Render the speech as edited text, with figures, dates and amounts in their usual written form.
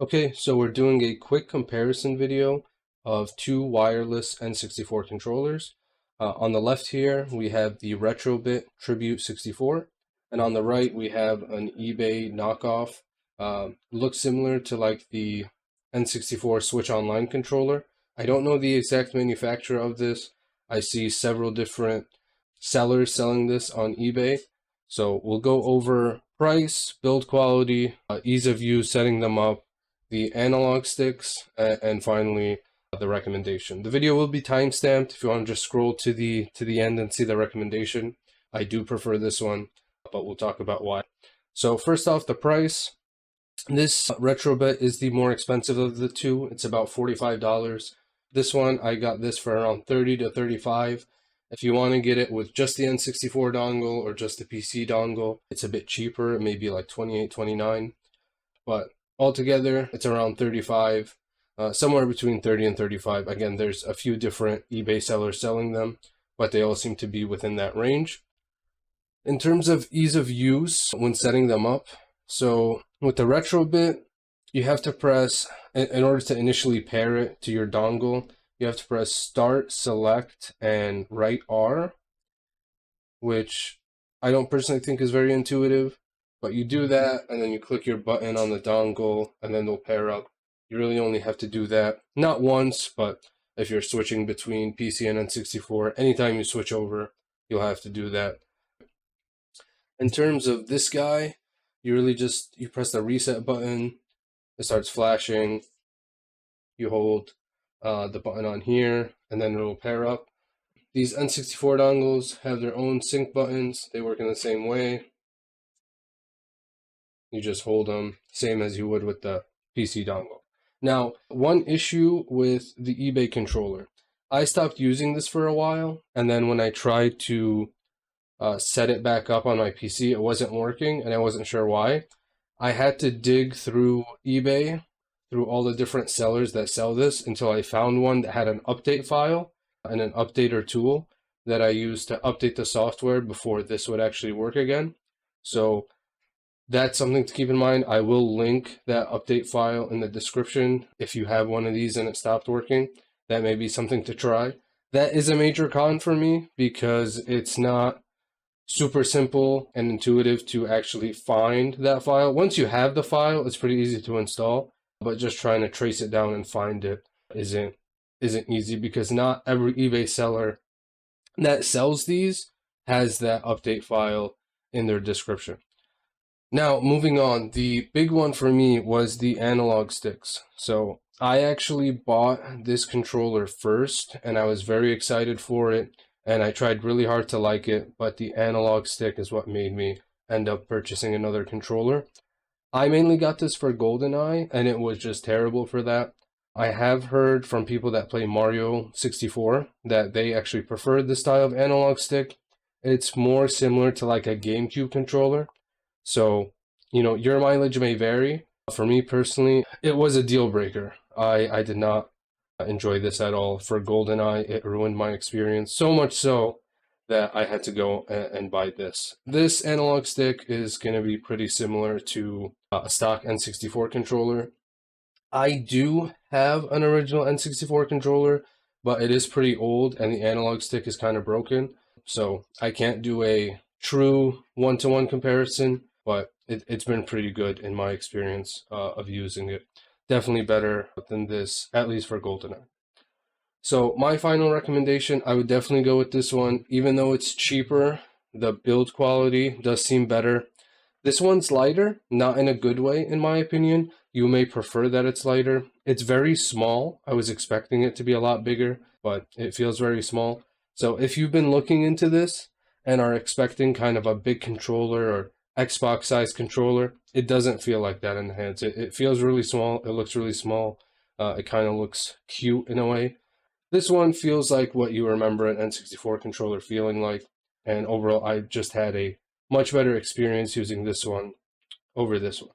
Okay, so we're doing a quick comparison video of two wireless N64 controllers. On the left here, we have the RetroBit Tribute 64, and on the right, we have an eBay knockoff. Looks similar to like the N64 Switch Online controller. I don't know the exact manufacturer of this. I see several different sellers selling this on eBay. So we'll go over price, build quality, ease of use, setting them up, the analog sticks, and finally the recommendation. The video will be timestamped if you want to just scroll to the end and see the recommendation. I do prefer this one, but we'll talk about why. So first off, the price. This RetroBit is the more expensive of the two. It's about $45. This one, I got this for around $30 to $35. If you want to get it with just the N64 dongle or just the PC dongle, it's a bit cheaper. It may be like $28, $29. But altogether, it's around $35, somewhere between $30 and $35. Again, there's a few different eBay sellers selling them, but they all seem to be within that range. In terms of ease of use when setting them up, so with the RetroBit, you have to press, in order to initially pair it to your dongle, you have to press Start, Select, and right R, which I don't personally think is very intuitive. But you do that, and then you click your button on the dongle, and then they'll pair up. You really only have to do that, not once, but if you're switching between PC and N64, anytime you switch over, you'll have to do that. In terms of this guy, you really just, you press the reset button, it starts flashing, you hold the button on here, and then it'll pair up. These N64 dongles have their own sync buttons, they work in the same way. You just hold them, same as you would with the PC dongle. Now, one issue with the eBay controller, I stopped using this for a while, and then when I tried to set it back up on my PC, it wasn't working, and I wasn't sure why. I had to dig through eBay, through all the different sellers that sell this, until I found one that had an update file and an updater tool that I used to update the software before this would actually work again. So that's something to keep in mind. I will link that update file in the description. If you have one of these and it stopped working, that may be something to try. That is a major con for me because it's not super simple and intuitive to actually find that file. Once you have the file, it's pretty easy to install, but just trying to trace it down and find it isn't easy because not every eBay seller that sells these has that update file in their description. Now, moving on, the big one for me was the analog sticks. So I actually bought this controller first, and I was very excited for it, and I tried really hard to like it, but the analog stick is what made me end up purchasing another controller. I mainly got this for GoldenEye, and it was just terrible for that. I have heard from people that play Mario 64 that they actually prefer this style of analog stick. It's more similar to like a GameCube controller. So, you know, your mileage may vary. For me personally, it was a deal breaker. I did not enjoy this at all. For GoldenEye, it ruined my experience, so much so that I had to go and buy this. This analog stick is going to be pretty similar to a stock N64 controller. I do have an original N64 controller, but it is pretty old and the analog stick is kind of broken. So I can't do a true one-to-one comparison, but it's been pretty good in my experience of using it. Definitely better than this, at least for GoldenEye. So my final recommendation, I would definitely go with this one. Even though it's cheaper, the build quality does seem better. This one's lighter, not in a good way, in my opinion. You may prefer that it's lighter. It's very small. I was expecting it to be a lot bigger, but it feels very small. So if you've been looking into this and are expecting kind of a big controller or Xbox size controller, it doesn't feel like that in the hands. It feels really small. It looks really small. It kind of looks cute in a way. This one feels like what you remember an N64 controller feeling like. And overall, I just had a much better experience using this one over this one.